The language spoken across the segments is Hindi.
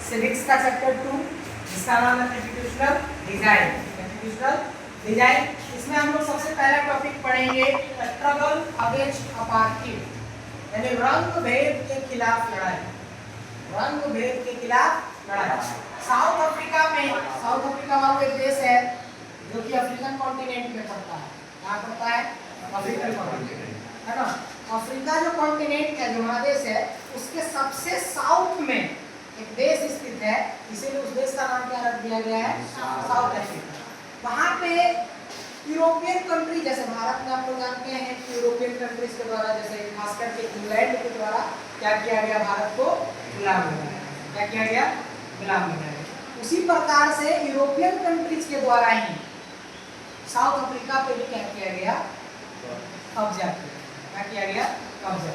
सिविक्स का चैप्टर 2 जिसका नाम है कॉन्स्टिट्यूशनल डिजाइन। कॉन्स्टिट्यूशनल डिजाइन इसमें हम लोग सबसे पहला टॉपिक पढ़ेंगे स्ट्रगल अगेंस्ट अपार्थाइड, यानी रंग भेद के खिलाफ लड़ाई। रंग भेद के खिलाफ लड़ाई। साउथ अफ्रीका वाला एक देश है जो कि अफ्रीकन कॉन्टिनेंट में पड़ता है। कहाँ पड़ता है? अफ्रीकन कॉन्टिनेंट, है ना। अफ्रीका जो कॉन्टिनेंट है, जो महादेश है, उसके सबसे साउथ में एक देश स्थित है, इसीलिए उस देश का नाम क्या रख दिया गया है? South Africa. वहाँ पे यूरोपियन कंट्री, जैसे भारत में आप लोग जानते हैं कि यूरोपियन कंट्रीज के द्वारा, जैसे खास करके इंग्लैंड के द्वारा क्या किया गया? भारत को गुलाम बनाया। क्या किया गया? गुलाम बनाया। उसी प्रकार से यूरोपियन कंट्रीज के द्वारा ही साउथ अफ्रीका पे भी क्या किया गया? कब्जा किया। क्या किया गया? कब्जा।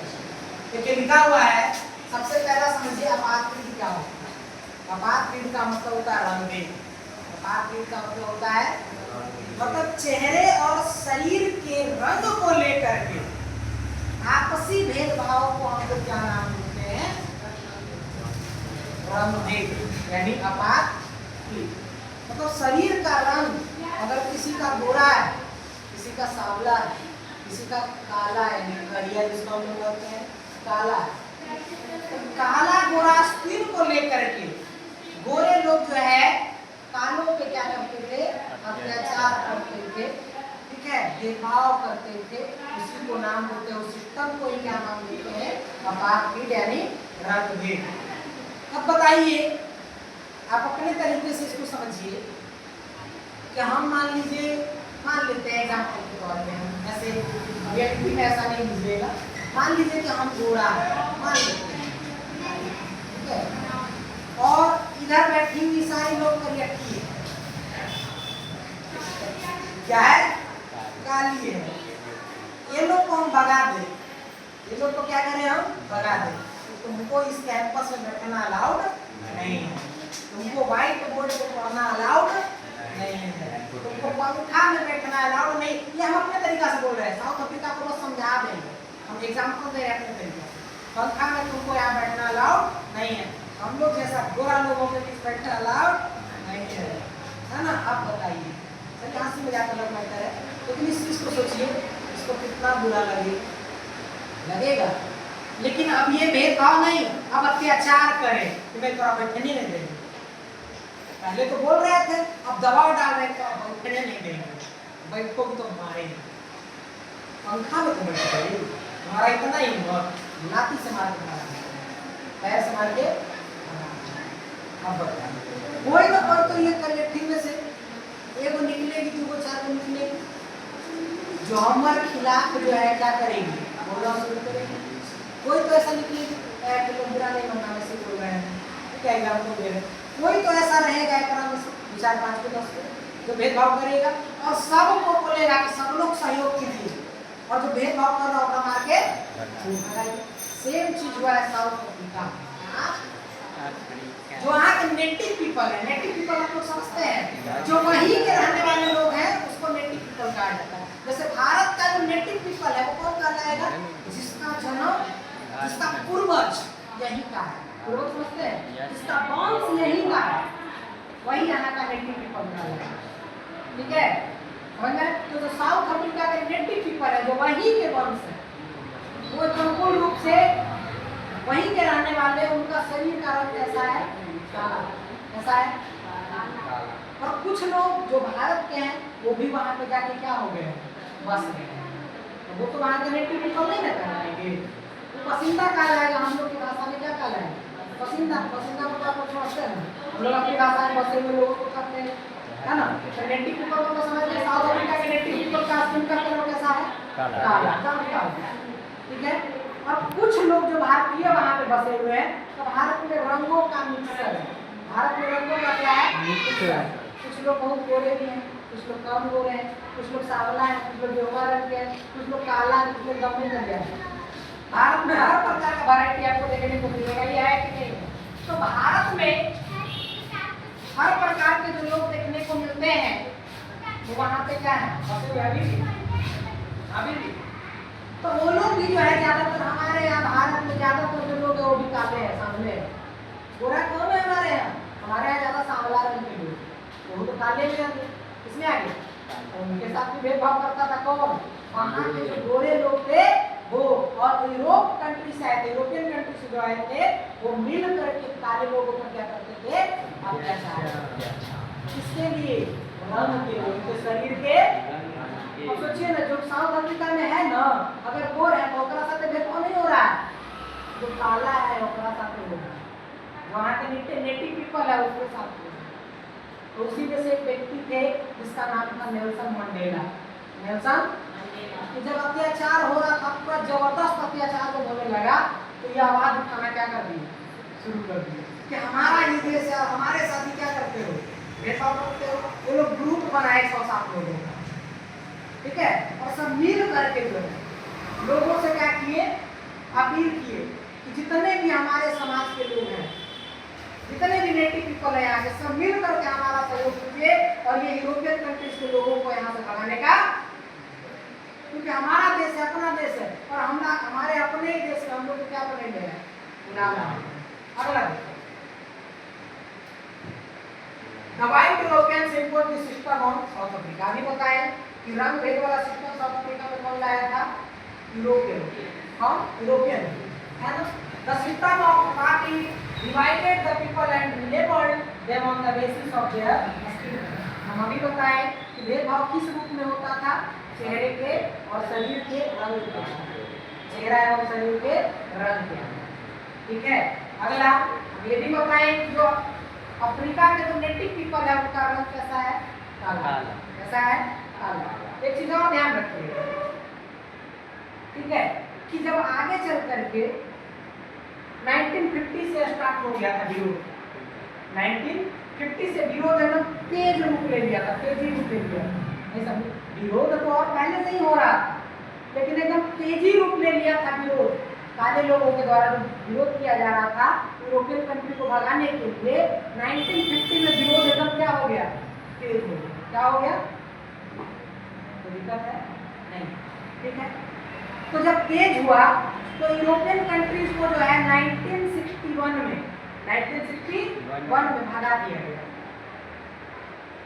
देखिए लिखा हुआ है, सबसे पहला समझिए अपार्थाइड क्या होता है। अपार्थाइड का मतलब होता है रंगभेद। अपार्थाइड का मतलब होता है, मतलब चेहरे और शरीर के रंग को लेकर के आपसी भेदभाव को हम लोग क्या नाम देते हैं? रंगभेद, यानी अपार्थाइड। मतलब शरीर का रंग, अगर किसी का गोरा है, किसी का सांवला है, किसी का काला है, करिया जिसको हम लोग कहते हैं काला है, तो काला गोरा स्किन को लेकर के गोरे लोग जो है कालों पे क्या करते थे? अत्याचार करते थे, ठीक है, भेदभाव करते थे। उसी को नाम देते हैं, उस सिस्टम को ही क्या नाम देते हैं? अपार्थाइड, यानी रंगभेद। अब बताइए, आप अपने तरीके से इसको समझिए कि हम मान लेते हैं एग्जाम्पल के तौर पे, हम ऐसे व्यक्ति में ऐसा नहीं बुझेगा, मान लीजिए कि हम गोरा है, मान लेते हैं, ठीक है, और इधर बैठी हुई सारी लोग करियठी है, क्या है? काली है। ये लोग को हम भगा दे, ये लोग को क्या करें? हम भगा दे। तुमको इस कैंपस में बैठना अलाउड नहीं है, तुमको व्हाइट बोर्ड पे पढ़ना अलाउड नहीं है, तुमको पंखा में बैठना अलाउड नहीं। ये हम अपने तरीका से बोल रहे हैं, साउथ अफ्रीका को लोग समझा देंगे, हम एग्जांपल दे रहे हैं अपने तरीके से। पंखा में तुमको यहाँ बैठना अलाउड नहीं है, हम लोग जैसा गोरा लोगों के बीच बैठना अलाउड नहीं है ना। आप बताइए, चलिए यहाँ से मजाक अलग बेहतर है, लेकिन इस चीज़ को सोचिए, इसको कितना बुरा लगेगा। लेकिन अब ये भेदभाव नहीं, अब अत्याचार करें कि मैं थोड़ा बैठने नहीं देंगे। पहले तो बोल रहे थे, अब दबाव डाल रहे थे, अब बैठने नहीं देंगे, बैठो भी तो मारेंगे, पंखा में तो बैठे, हमारा इतना ही लाठी से मार के मारा, पैर से मार के। अब बताइए, कोई तो ये कलेक्टिव में से एक निकलेगी, दो चार को निकलेगी, जो हमारे खिलाफ जो है क्या करेगी? बोलना शुरू करेगी। कोई तो ऐसा निकलेगी, बुरा नहीं मानना, वैसे बोल रहे हैं, क्या एग्जाम्पल दे रहे हैं, कोई तो ऐसा रहेगा में से 4 5 10 जो भेदभाव करेगा और सबको बोलेगा कि सब लोग सहयोग कीजिए, और जो भेदभाव कर रहा होगा मार के। सेम चीज हुआ है साउथ अफ्रीका, जो वहाँ के नेटिव पीपल है। नेटिव पीपल आप लोग समझते हैं, जो वहीं के रहने वाले लोग हैं उसको नेटिव पीपल कहा जाता है। जैसे भारत का जो नेटिव पीपल है वो कौन कहलाएगा? जिसका जन्म, जिसका पूर्वज यहीं का है, पूर्वज समझते हैं, जिसका वंश यहीं का है, वही यहाँ का नेटिव पीपल कहलाएगा, ठीक है। तो जो साउथ अफ्रीका के नेटिव पीपल है, जो वहीं के वंश है, वो संपूर्ण रूप से वहीं के रहने वाले, उनका शरीर का रंग कैसा है? काला। कैसा है? और कुछ लोग जो भारत के हैं वो भी वहाँ पे जाके क्या हो गए? बस गए। तो वो तो वहाँ के नेटिव पीपल नहीं ना कहलाएंगे, वो पसंदीदा कहलाएगा। हम लोग की भाषा में क्या कहलाएगा? पसंदीदा। पसंदीदा मतलब आप समझते हैं, हम लोग अपनी भाषा में बसे हुए लोगों को कहते हैं, है ना। तो नेटिव पीपल को समझ लिया, साउथ अफ्रीका के नेटिव पीपल का स्किन का कलर कैसा है? काला, ठीक है। और कुछ लोग जो भारतीय वहाँ पे बसे हुए हैं, तो भारत में रंगों का मिक्सर है। भारत में रंगों का क्या है? मिक्सर। कुछ लोग बहुत गोरे भी हैं, कुछ लोग कम गोरे हैं, कुछ लोग सांवला है, कुछ लोग गेरुआ रंग के हैं, कुछ लोग काला है, कुछ लोग दमन लग गया है। भारत में हर प्रकार का वैरायटी आपको देखने को मिलेगा, ये है कि नहीं? तो भारत में हर प्रकार के जो लोग देखने को मिलते हैं, वो वहाँ पे क्या है? अभी भी तो वो लोग भी जो है ज्यादातर हमारे यहाँ भारत में ज्यादातर जो लोग हैं वो भी काले हैं, सामने गोरा कौन है हमारे यहाँ? काले में आ गए, किसमें आ गए? उनके साथ भी भेदभाव करता था कौन? वहाँ के जो गोरे लोग थे वो, और यूरोप कंट्री से आए थे, यूरोपियन कंट्री से जो आए थे वो मिल करके काले लोगों पर क्या करते थे? अत्याचार। किसके लिए? रंग के, उनके शरीर के। अब सोचिए ना, जो साउथ अफ्रीका में है ना, अगर गोर है तो ओकरा साथे भेदभाव नहीं हो रहा है, जो काला है ओकरा साथे हो रहा है, वहाँ के नेटिव पीपल है उसके साथ हो रहा है। तो उसी में से एक व्यक्ति थे जिसका नाम था नेल्सन मंडेला। नेल्सन कि जब अत्याचार हो रहा था, पूरा जबरदस्त अत्याचार को होने लगा, तो ये आवाज उठाना क्या कर दी? शुरू कर दी कि हमारा ही देश है, हमारे साथ ही क्या करते हो? भेदभाव करते हो। ये लोग ग्रुप बनाए 100-7 लोगों का, ठीक है, और सब मिल करके जो है लोगों से क्या किए? अपील किए कि जितने भी हमारे समाज के लोग हैं, जितने भी नेटिव पीपल है यहाँ के, सब मिल करके हमारा सहयोग कीजिए और ये यूरोपियन कंट्रीज के लोगों को यहाँ से भगाने का, क्योंकि हमारा देश है, अपना देश है, और हमारे अपने ही देश में हम लोग क्या बनेंगे? गुलाम। अगला दवाई European import the system on south Africa. अभी बताएं कि रंग भेद वाला सिस्टम साउथ अफ्रीका में कौन लाया था? यूरोपियन। कौन? यूरोपियन, है ना? The system of party divided the people and labelled them on the basis of their skin. हम अभी बताएं कि भेदभाव किस रूप में होता था? चेहरे के और शरीर के रंग के, चेहरा एवं शरीर के रंग के, ठीक है। अगला ये भी बताएं कि जो अफ्रीका के जो नेटिव पीपल है उनका रंग कैसा है? काला। कैसा है? काला। एक चीज और ध्यान रखिए, ठीक है, कि जब आगे चल करके 1950 से स्टार्ट हो गया था विरोध, 1950 से विरोध एकदम तेज रूप ले लिया था, तेजी रूप ले लिया था। नहीं समझे? विरोध तो और पहले से ही हो रहा, लेकिन एकदम तेजी रूप ले लिया था विरोध। काले लोगों के द्वारा जो विरोध किया जा रहा था यूरोपियन कंट्री को भगाने के लिए, 1950 में विरोध एकदम क्या हो गया? तेज हो गया। क्या हो गया? तो दिक्कत है नहीं, ठीक है। तो जब तेज हुआ तो यूरोपियन कंट्रीज को जो है 1961 में भगा दिया गया।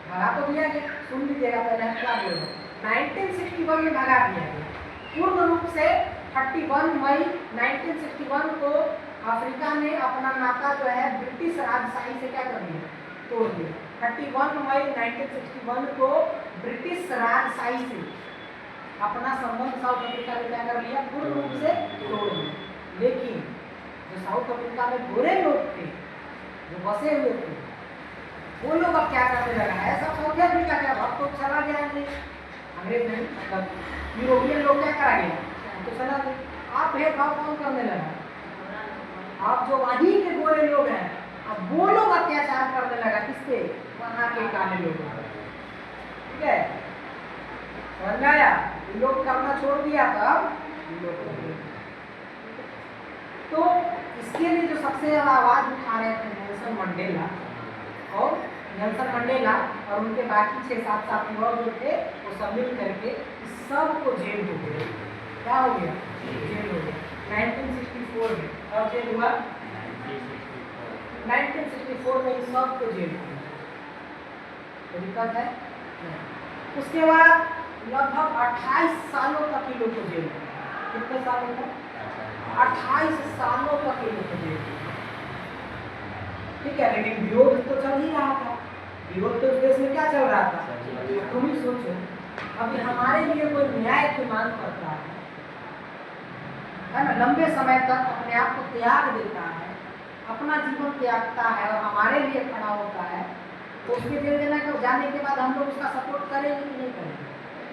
भगा तो दिया गया, सुन लीजिएगा पहले क्या बोल रहा हूँ। 1961 में भगा दिया गया। पूर्ण रूप से 31 मई 1961 को अफ्रीका ने अपना नाता जो है ब्रिटिश राजशाही से क्या कर दिया? तोड़ दिया। 31 मई 1961 को ब्रिटिश राजशाही से अपना संबंध साउथ अफ्रीका ने क्या कर लिया? पूर्ण रूप से तोड़ दिया। लेकिन जो साउथ अफ्रीका में गोरे लोग थे, जो बसे हुए थे, वो लोग अब क्या करने लगा है? सब साउथ अफ्रीका का अब तो चला गया नहीं, अंग्रेज नहीं, मतलब यूरोपियन लोग क्या करा गया? तो चला गया। आप भेदभाव कौन करने लगा? आप जो वहीं के गोरे लोग हैं, अब वो लोग अत्याचार करने लगा किससे? वहाँ के काले लोगों पर, ठीक है, समझ में आया? ये लोग करना छोड़ दिया तब तो इसके लिए जो सबसे ज्यादा आवाज उठा रहे थे नेल्सन मंडेला, और नेल्सन मंडेला और उनके बाकी 6-7 साथी और जो थे वो सब मिल करके सबको जेल हो गया। क्या हो गया? जेल हो गया 1964 में। और जेल हुआ 1964 में, इन सबको जेल हो गया। तो दिक्कत है। उसके बाद लगभग 28 सालों तक ये लोग को जेल हो गया। कितने सालों तक? 28 सालों तक ये लोग को जेल हो गया, ठीक है। लेकिन विरोध तो चल ही रहा था। विरोध तो देश में क्या चल रहा था? तुम ही सोचो, अभी हमारे लिए कोई न्याय की मांग करता है ना, लंबे समय तक अपने आप को त्याग देता है, अपना जीवन त्यागता है और हमारे लिए खड़ा होता है, तो उसके जेल देने के जाने के बाद हम लोग उसका सपोर्ट करेंगे कि नहीं करेंगे?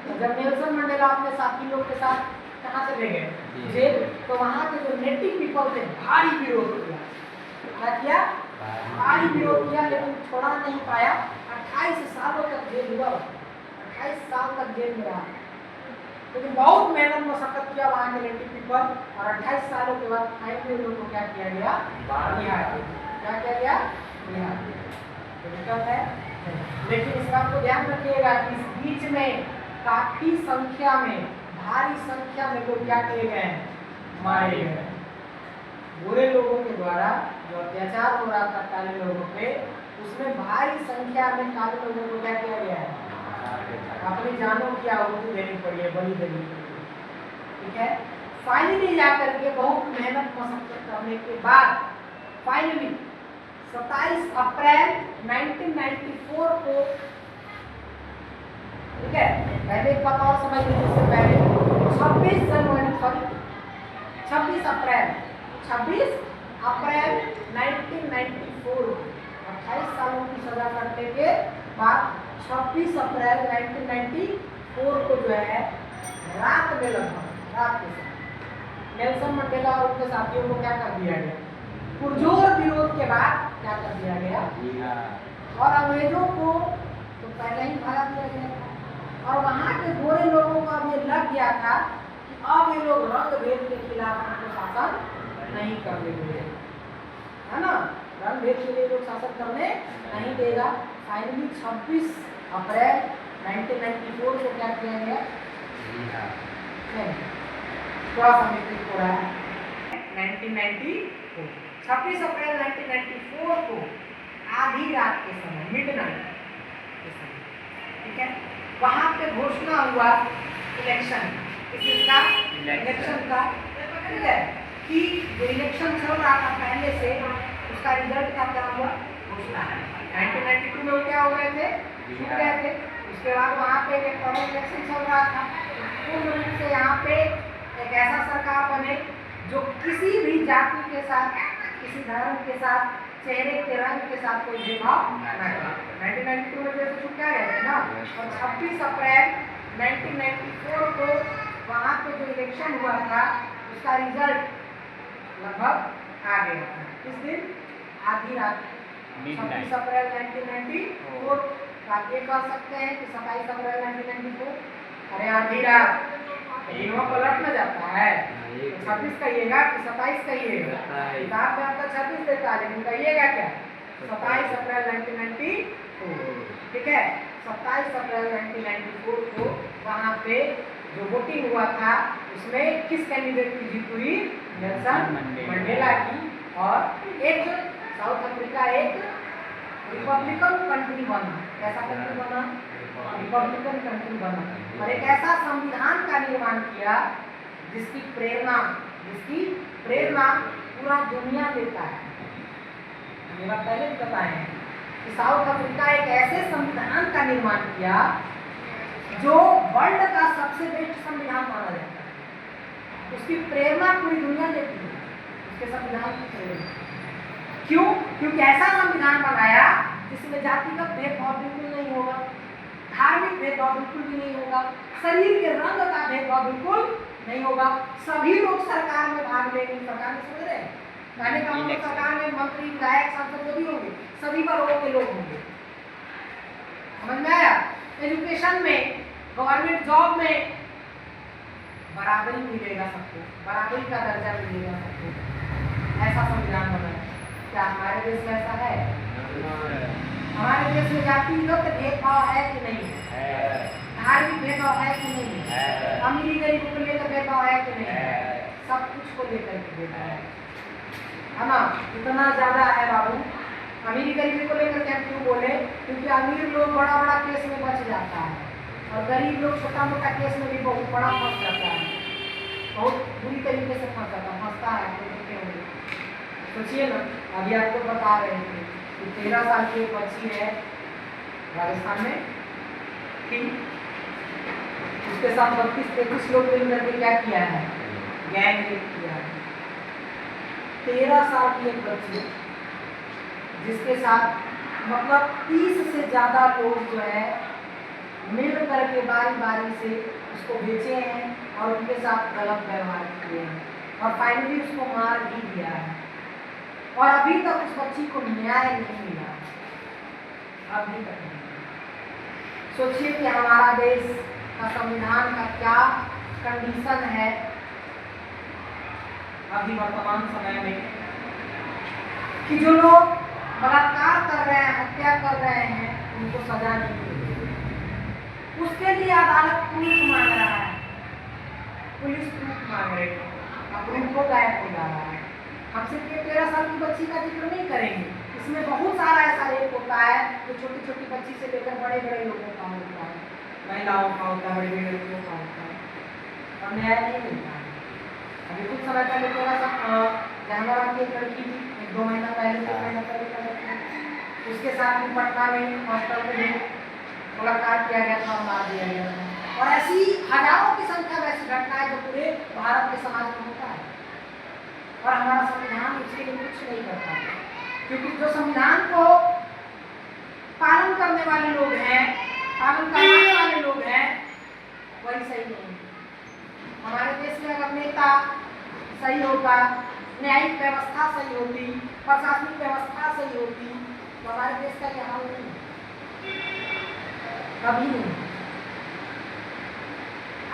तो जब नेल्सन मंडेला अपने साथी लोग के साथ कहाँ चले गए? जेल। तो वहाँ के जो नेटिव पीपल थे भारी विरोध किया। क्या किया? भारी विरोध किया, लेकिन छोड़ा नहीं पाया। 28 सालों तक जेल हुआ, 28 साल तक जेल में रहा, लेकिन बहुत मेहनत मशक्कत किया वहाँ के नेटिव पीपल, और 28 सालों के बाद फाइनली लोगों को क्या किया गया? रिहा किया। क्या किया गया? रिहा किया। तो दिक्कत है, लेकिन इस बात को ध्यान रखिएगा कि इस बीच में काफी संख्या में, भारी संख्या में लोग क्या किए गए? मारे गए। बुरे लोगों के द्वारा जो अत्याचार हो रहा था काले लोगों पे, उसमें भारी संख्या में काले लोगों को क्या किया गया है, अपनी जानों की आहुति देनी पड़ी है, बलि देनी पड़ी है। ठीक है, फाइनली जाकर के बहुत मेहनत मशक्कत करने के बाद फाइनली 27 अप्रैल 1994 को, ठीक है, पहले एक बात और समझ लीजिए, इससे पहले 26 जनवरी 26 अप्रैल 1994, 28 सालों की सजा कटने के बाद 26 अप्रैल 1994 को जो है रात में, लगभग रात के समय नेल्सन मंडेला और उनके साथियों को क्या कर दिया गया, पुरजोर विरोध के बाद क्या कर दिया गया, और अंग्रेजों को तो पहले ही भगा दिया गया और वहां के गोरे लोगों का भी लग गया था कि अब ये लोग रंग भेद के खिलाफ हमको शासन नहीं करने देंगे, है ना, रंग भेद के लिए लोग शासन करने नहीं देगा। फाइनली 26 अप्रैल 1994 को क्या किया गया, थोड़ा सा मिस्टेक हो रहा है, 1994 26 अप्रैल 1994 को आधी रात के समय, मिडनाइट के समय, ठीक है, वहां पे घोषणा हुआ इलेक्शन, इसका इलेक्शन का, ठीक है, कि जो इलेक्शन चल रहा था पहले से उसका रिजल्ट का क्या हुआ, घोषणा। 1992 में वो क्या हो गए थे, छूट गए थे। उसके बाद वहाँ पे इलेक्ट्रॉनिक इलेक्शन चल रहा था, पूर्ण रूप से यहाँ पे एक ऐसा सरकार बने जो किसी भी जाति के साथ, किसी धर्म के साथ, चेहरे के रंग के साथ कोई भेदभाव न करे। 1992 में जैसे छूट गए थे ना, और 26 अप्रैल 1994 को वहाँ पे जो इलेक्शन हुआ था उसका रिजल्ट लगभग आ गया था। किस दिन, आधी रात, 26 अप्रैल 1994। आप ये कह सकते हैं कि 27 अप्रैल 1994, अरे आधी रात दिनों पलट न जाता है, 26 कहिएगा कि 27 कहिएगा, किताब में आपका 26 देता है लेकिन कहिएगा क्या, 27 अप्रैल 1994, ठीक है। 27 अप्रैल 1994 को वहाँ पे जो वोटिंग हुआ था उसमें किस कैंडिडेट की जीत हुई, नेल्सन मंडेला की, और एक साउथ अफ्रीका एक रिपब्लिकन कंट्री बना। कैसा कंट्री बना, रिपब्लिकन कंट्री बना, और एक ऐसा संविधान का निर्माण किया जिसकी प्रेरणा पूरा दुनिया लेता है। मेरा पहले भी बताए हैं कि साउथ अफ्रीका एक ऐसे संविधान का निर्माण किया जो वर्ल्ड का सबसे बेस्ट संविधान माना जाता है। उसकी प्रेरणा पूरी दुनिया लेती है, उसके संविधान की प्रेरणा। क्यों? क्योंकि ऐसा संविधान बनाया जिसमें जातिगत भेदभाव बिल्कुल नहीं होगा, धार्मिक भेदभाव बिल्कुल भी नहीं होगा, शरीर के रंग का भेदभाव बिल्कुल नहीं होगा, सभी लोग सरकार में भाग लेंगे। सरकार में समझ रहे हैं, कहने का मतलब सरकार में मंत्री, विधायक, सांसद जो भी होंगे सभी वर्गों के लोग होंगे। समझ में आया? एजुकेशन में, गवर्नमेंट जॉब में बराबरी मिलेगा सबको, बराबरी का दर्जा मिलेगा सबको। ऐसा संविधान बना है। क्या हमारे देश में ऐसा है? हमारे देश में जातिगत भेदभाव है कि नहीं है? धार्मिक भेदभाव है कि नहीं है? अमीरी गरीब को लेकर भेदभाव है कि नहीं है? सब कुछ को लेकर के भेदभाव है ना। इतना ज्यादा है बाबू। अमीरी गरीबी को लेकर क्या क्यों बोले? क्योंकि अमीर लोग बड़ा बड़ा केस में बच जाता है और गरीब लोग छोटा मोटा केस में भी बहुत बड़ा फंस जाता है, बहुत बुरी तरीके से फंसता है। सोचिए ना, अभी आपको बता रहे थे कि 13 साल की एक बच्ची है राजस्थान में, ठीक, उसके साथ 32-33 लोग मिलकर के क्या किया है, गैंग रेप किया है। 13 साल की एक बच्ची जिसके साथ मतलब 30 से ज्यादा लोग जो है मिल करके बारी बारी से उसको बेचे हैं और उनके साथ गलत व्यवहार किए हैं और फाइनली उसको मार भी दिया है और अभी तक उस बच्ची को न्याय नहीं मिला, अभी तक नहीं। सोचिए कि हमारा देश का संविधान का क्या कंडीशन है अभी वर्तमान समय में, कि जो लोग बलात्कार कर रहे हैं, हत्या कर रहे हैं, उनको सजा नहीं मिल रही। उसके लिए अदालत प्रूफ मांग रहा है, पुलिस प्रूफ मांग रही है, प्रूफ को गायब हो जा रहा है। हम सिर्फ 13 साल की बच्ची का जिक्र नहीं करेंगे, इसमें बहुत सारा ऐसा रेप होता है जो छोटी छोटी बच्ची से लेकर बड़े बड़े लोगों का होता है, महिलाओं का होता है, बड़े बड़े लोगों का होता है, और न्याय नहीं मिलता है। अभी कुछ समय पहले थोड़ा सा जानवर की एक लड़की थी, 1-2 महीना पहले उसके साथ भी पटना में हॉस्पिटल में बलात्कार किया गया था, मार दिया गया था। और ऐसी हजारों की संख्या में ऐसी घटनाएं जो पूरे भारत के समाज में होता है, और हमारा संविधान उसके लिए कुछ नहीं करता, क्योंकि जो संविधान को पालन करने वाले लोग हैं, पालन करने वाले लोग हैं, वही सही नहीं। हमारे देश में अगर नेता सही होता, न्यायिक व्यवस्था सही होती, प्रशासनिक व्यवस्था सही होती, तो हमारे देश का क्या हाल नहीं, कभी नहीं।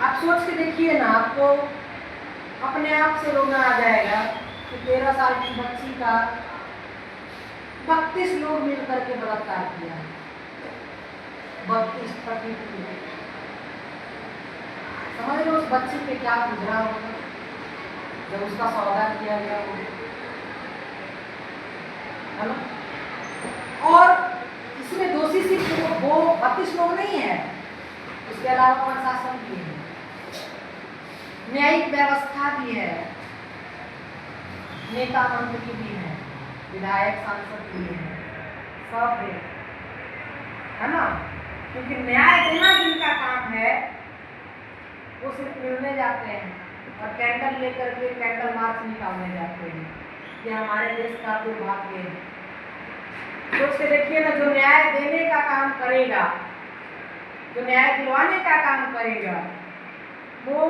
आप सोच के देखिए ना, आपको अपने आप से रोना आ जाएगा कि 13 साल की बच्ची का 32 लोग मिलकर के बलात्कार किया, 32 समझ लो उस बच्ची पे क्या गुजरा होगा जब उसका सौदा किया गया हो, है ना? और इसमें दोषी सिर्फ वो 32 लोग नहीं है, उसके अलावा प्रशासन भी है, न्यायिक व्यवस्था भी है, नेता मंत्री भी है, विधायक सांसद भी है, सब है ना? क्योंकि न्याय देना जिनका काम है वो सिर्फ मिलने जाते हैं और कैंडल लेकर के कैंडल मार्च निकालने जाते हैं। ये हमारे देश का दुर्भाग्य है। सोच के देखिए ना, जो न्याय देने का काम करेगा, जो न्याय दिलवाने का काम करेगा, वो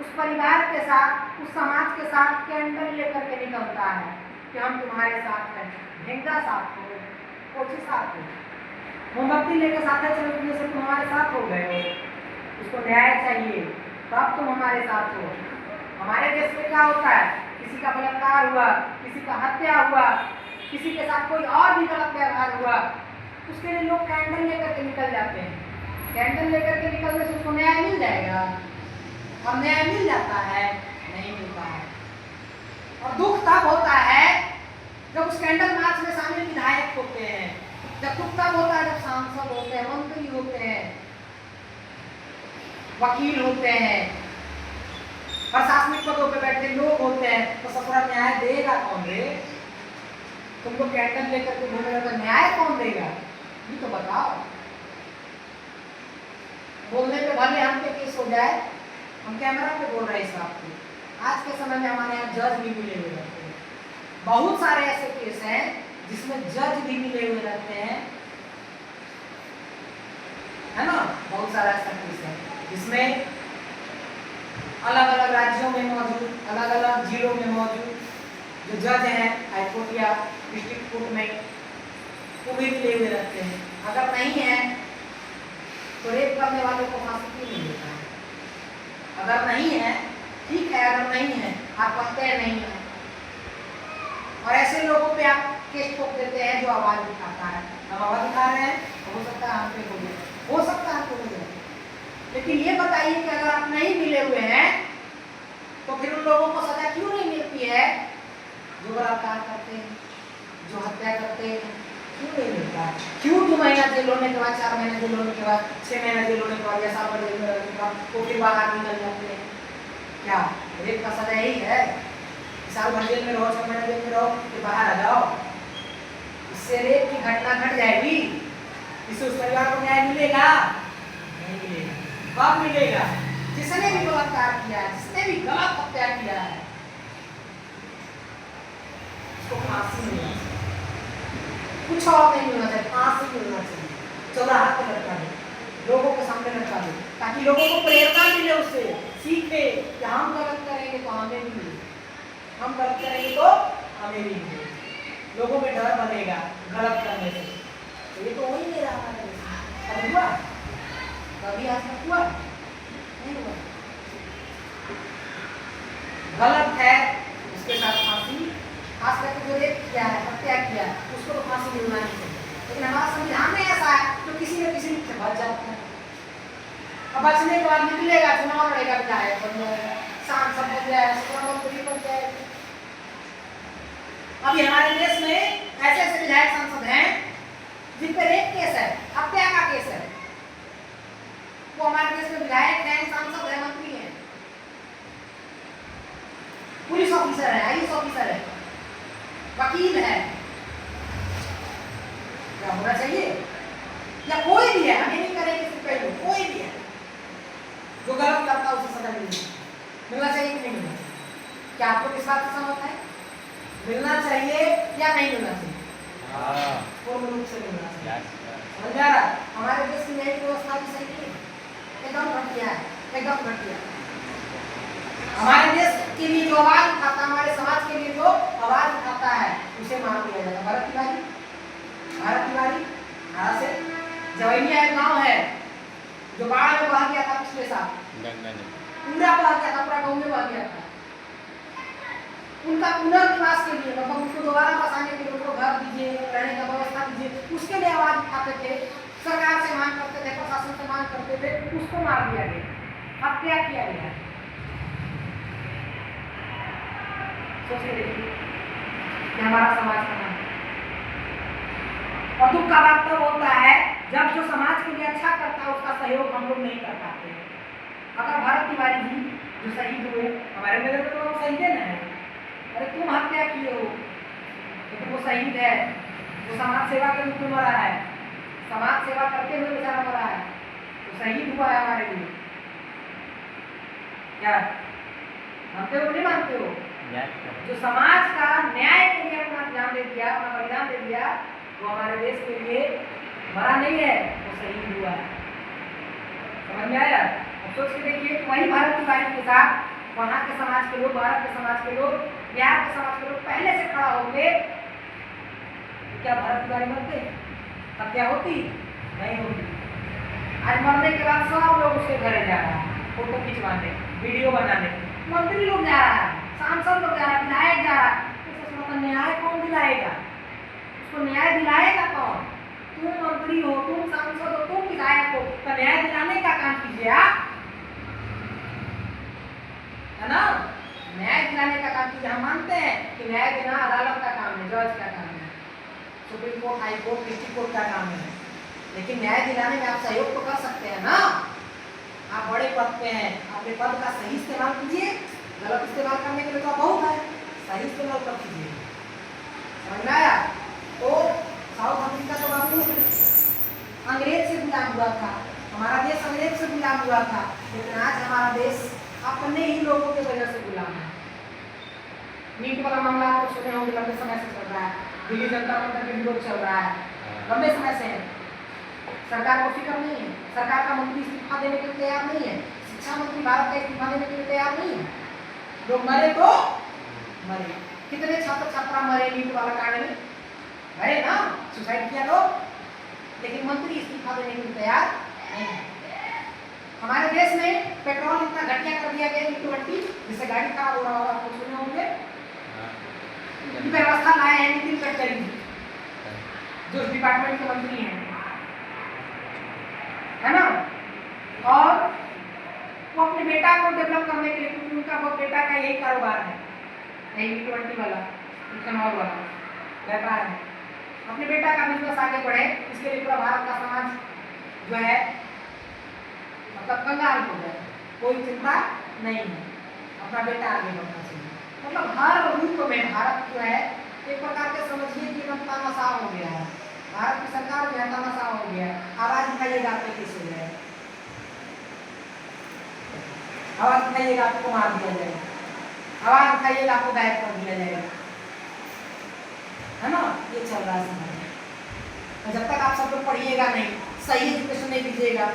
उस परिवार के साथ, उस समाज के साथ कैंडल लेकर के निकलता है कि हम तुम्हारे साथ हैं, झंडा साथ हो, कोची साथ हो, मोमबत्ती लेकर साथ चलने से तुम्हारे साथ हो गए, उसको न्याय चाहिए तब तुम हमारे साथ हो। हमारे देश में क्या होता है, किसी का बलात्कार हुआ, किसी का हत्या हुआ, किसी के साथ कोई और भी गलत व्यवहार हुआ, उसके लिए लोग कैंडल लेकर के निकल जाते हैं। कैंडल लेकर के निकलने से उसको न्याय मिल जाएगा, और न्याय मिल जाता है, नहीं मिलता है। और दुख तब होता है जब उस कैंडल मार्च में शामिल विधायक होते हैं, जब दुख तब होता है जब सांसद होते हैं, मंत्री होते हैं, वकील होते हैं, प्रशासनिक पदों पे बैठे लोग होते हैं, तो सबका न्याय देगा कौन रे? तुम लोग कैंडल लेकर के घूमेगा तो न्याय कौन देगा, ये तो बताओ। बोलने पे भले हम पे केस हो जाए, हम कैमरा पे बोल रहे हैं साहब को। आज के समय में हमारे यहाँ जज भी मिले हुए रहते हैं, बहुत सारे ऐसे केस हैं जिसमें जज भी मिले हुए रहते हैं, है ना? बहुत सारा ऐसा केस है जिसमें अलग अलग राज्यों में मौजूद, अलग अलग जिलों में मौजूद जो जज हैं, हाईकोर्ट या डिस्ट्रिक्ट कोर्ट में, वो भी मिले हुए रहते हैं। अगर नहीं है तो रेप करने वालों को फांसी क्यों नहीं देता है? अगर नहीं है, ठीक है, अगर नहीं है, आप कहते हैं नहीं है, और ऐसे लोगों पे आप केस ठोक देते हैं जो आवाज उठाता है। हम आवाज उठा रहे हैं, हो सकता है हम पे हो सकता है आपको, लेकिन ये बताइए कि अगर आप नहीं मिले हुए हैं तो फिर उन लोगों को सजा क्यों नहीं मिलती है जो बलात्कार करते हैं, जो हत्या करते हैं? क्यों नहीं मिलता है? क्यों 2 महीना जेल होने के बाद, 4 महीने जेल होने के बाद, 6 महीना जेल होने के बाद या साल भर जेल होने के बाद वो फिर बाहर निकल जाते हैं? क्या रेप का सजा यही है? साल भर जेल में रहो, 6 महीने जेल में रहो, फिर बाहर आ जाओ? इससे रेप की घटना घट जाएगी, इससे उस परिवार को न्याय मिलेगा? नहीं मिलेगा। कब मिलेगा? जिसने भी बलात्कार किया है, जिसने भी गलत हत्या किया है, उसको फांसी मिलना चाहिए, कुछ और नहीं मिलना चाहिए, फांसी मिलना चाहिए, चौराहा पर लटका दे, लोगों के सामने लटका दे, ताकि लोगों को प्रेरणा मिले, उससे सीखे कि हम गलत करेंगे तो हमें भी मिले, हम गलत करेंगे तो हमें भी मिले, लोगों में डर बनेगा गलत करने से। तो ये तो हो ही नहीं रहा है। अब हुआ कभी आज तक हुआ नहीं हुआ? गलत है उसके साथ फांसी, खास करके जो रेप किया है, हत्या किया है, उसको तो फांसी मिलना नहीं चाहिए। लेकिन हमारा संविधान में ऐसा है तो किसी न किसी से बच जाता है। अब बचने के बाद निकलेगा, चुनाव लड़ेगा, विधायक बन जाएगा, सांसद बन जाएगा, मंत्री बन जाएगा। अभी हमारे देश में ऐसे ऐसे विधायक सांसद हैं जिन पे रेप केस है, हत्या का केस है, वो हमारे देश में विधायक हैं, सांसद हैं, मंत्री हैं, पुलिस ऑफिसर है, आईएएस ऑफिसर है, वकील है। क्या होना चाहिए? या कोई भी है, हमें नहीं करेंगे सिर्फ कई लोग, कोई भी है जो गलत करता है उसे सजा मिलना चाहिए कि नहीं मिलना चाहिए? क्या आपको इस बात से सहमत है? मिलना चाहिए या नहीं मिलना चाहिए? पूर्ण रूप से मिलना चाहिए। समझ में आ रहा? हमारे देश की न्यायिक व्यवस्था भी सही नहीं है, एकदम घटिया है, एकदम घटिया। हमारे देश के लिए जो आवाज उठाता है, हमारे समाज के लिए जो आवाज उठाता है, उसे मान लिया जाता है। भारत तिवारी से जवैनिया एक गांव है जो बाढ़ में बह गया था पिछले साल, पूरा बह गया था, पूरा गांव में बह गया था। उनका पुनर्निवास के लिए, मतलब उनको दोबारा बसाने के लिए उनको घर दीजिए, रहने का व्यवस्था दीजिए, उसके लिए आवाज उठाते थे, सरकार से मांग करते थे, प्रशासन से मांग करते थे, उसको मार दिया गया, हत्या किया गया। सोचिए देखिए कि हमारा समाज का नाम। और दुख का बात तब होता है जब जो समाज के लिए अच्छा करता है उसका सहयोग हम लोग नहीं कर पाते। अगर भारत तिवारी जी जो शहीद हुए, हमारे नजर में तो वो शहीद है ना, अरे तुम हत्या किए हो, तो वो शहीद है, वो समाज सेवा के रूप में मरा है, समाज सेवा करते हुए बेचारा मरा है, तो शहीद हुआ है हमारे लिए। क्या मानते हो नहीं मानते हो? जो समाज का न्याय के लिए अपना ध्यान दे दिया, अपना बलिदान दे दिया, वो हमारे देश के लिए मरा नहीं है, वो शहीद हुआ है। समझ में आया? अब सोच के देखिए, वही भारत तिवारी के साथ वहाँ के समाज के लोग, भारत के समाज के लोग, बिहार के समाज के लोग पहले से खड़ा होंगे, क्या भारत तिवारी मरते? हत्या होती? नहीं होती। आज मरने के बाद सब लोग उसके घरे जा रहा है, फोटो खिंचवाने, वीडियो बनाने, मंत्री लोग जा रहा है, सांसद लोग जा रहा है, विधायक जा रहा है। तो न्याय कौन दिलाएगा? उसको न्याय दिलाएगा कौन? तुम मंत्री हो, तुम सांसद हो, तुम विधायक हो, तो न्याय दिलाने का काम कीजिए आप, है ना? न्याय दिलाने का काम कीजिए। हम मानते हैं कि न्याय देना अदालत का काम है, जज का काम है, supreme court, high court, district court का काम है, लेकिन न्याय दिलाने में आप सहयोग तो कर सकते हैं ना। आप बड़े पद पे हैं, अपने पद का सही इस्तेमाल कीजिए, गलत इस्तेमाल करने के लिए तो बहुत है, सही इस्तेमाल कर कीजिए। समझ में आया? तो साउथ अफ्रीका तो बाबू अंग्रेज से गुलाम हुआ था, हमारा देश अंग्रेज से गुलाम हुआ था, लेकिन आज हमारा देश अपने ही लोगों की वजह से गुलाम है। नीट वाला मामला तो सुने होंगे, लंबे समय से चल रहा है, दिल्ली जनता पार्टी का विरोध चल रहा है, लंबे समय से है। सरकार को फिक्र नहीं है, सरकार का मंत्री इस्तीफा देने के लिए तैयार नहीं है, शिक्षा मंत्री भारत का इस्तीफा देने के लिए तैयार नहीं है। लोग मरे तो मरे, कितने छात्र छात्रा मरे नीट वाला कांड में, मरे ना, सुसाइड किया लोग, लेकिन मंत्री इस्तीफा देने के लिए तैयार नहीं है। हमारे देश में पेट्रोल इतना घटिया कर दिया गया E20, जिससे गाड़ी खराब हो रहा होगा, आपको सुने होंगे, व्यवस्था लाए हैं नितिन गडकरी जो डिपार्टमेंट के मंत्री हैं, है ना? और वो अपने बेटा को डेवलप करने के लिए, क्योंकि उनका वो बेटा का यही कारोबार है, E20 वाला, इथेनॉल वाला व्यापार है, अपने बेटा का बिजनेस आगे बढ़े, इसके लिए पूरा भारत का समाज जो है मतलब कंगाल हो जाए, कोई चिंता नहीं है, अपना बेटा आगे बढ़ना चाहिए। मतलब हर रूप में भारत जो है एक प्रकार के समझिए कि एकदम तानाशाह हो गया है, भारत की सरकार जो है तानाशाह हो गया है। आवाज उठाइएगा आपको किस हो जाए, आवाज उठाइएगा आपको मार दिया जाएगा, आवाज उठाइएगा आपको गायब कर दिया जाएगा, है ना? ये चल रहा है समाज में। जब तक आप सब लोग पढ़िएगा नहीं, सही एजुकेशन नहीं दीजिएगा,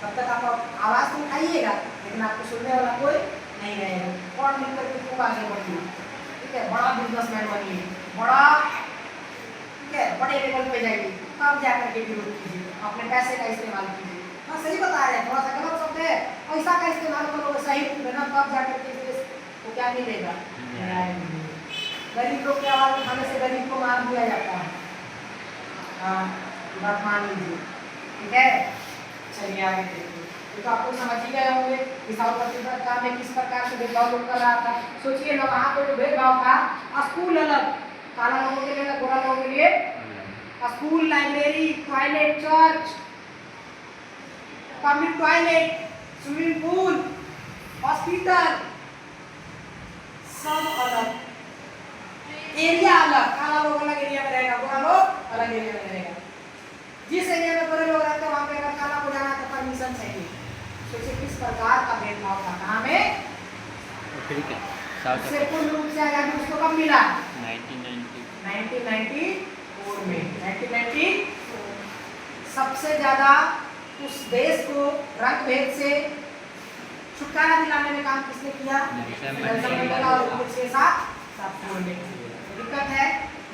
तब तक आप आवाज तो उठाइएगा, लेकिन आपको सुनने वाला कोई नहीं रहेगा। पढ़ लिख करके खूब आगे बढ़िए, ठीक है, बड़ा बिजनेसमैन बनिए, बड़ा, ठीक है, बड़े लेवल पे जाइए, तब जाकर के विरोध कीजिए, अपने पैसे का इस्तेमाल कीजिए। हाँ सही बता रहे हैं, थोड़ा सा गलत शब्द है, पैसा का इस्तेमाल करो सही रूप में ना, तब जाकर के वो क्या मिलेगा, न्याय मिलेगा। गरीब लोग की आवाज उठाने से गरीब को मार दिया जाता है। हाँ बात मान लीजिए, ठीक है। चलिए आगे देखिए, तो आपको समझ ही गए होंगे कि साउथ अफ्रीका में किस प्रकार से भेदभाव लोग कर रहा था। सोचिए ना, वहाँ पे जो भेदभाव था, स्कूल अलग, काला लोगों के लिए, गोरा लोगों के लिए school, library, toilet, church, public toilet, swimming pool, hospital, सब अलग, एरिया अलग, काला लोग अलग एरिया में रहेगा, गोरा लोग अलग एरिया में रहेगा। जिस एरिया में गोरे लोग रहते हैं वहां पे अगर काला को जाना तो परमिशन चाहिए। सोचिए किस प्रकार का भेदभाव था। कहाँ में? इससे पूर्ण रूप से आजादी उसको कब मिला? 1994 में। 1994 सबसे ज्यादा उस देश को रंग भेद से छुटकारा दिलाने में काम किसने किया? नेल्सन मंडेला और उनके साथ साथियों ने। दिक्कत है,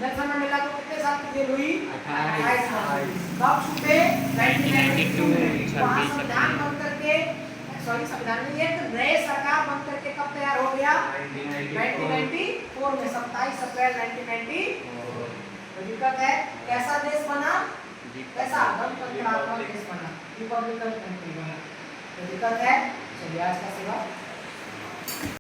नेल्सन मंडेला को कितने साल की जेल हुई? 28 साल। कब छूटे? 1992 में। वहाँ संविधान बन करके, सॉरी संविधान नहीं, एक नए सरकार बन करके कब तैयार हो गया? 1994 में, 27 अप्रैल 1994। तो दिक्कत है, कैसा देश बना? कैसा गणतंत्रात्मक देश बना, रिपब्लिकन कंट्री बना। तो दिक्कत है। चलिए आज का सेवा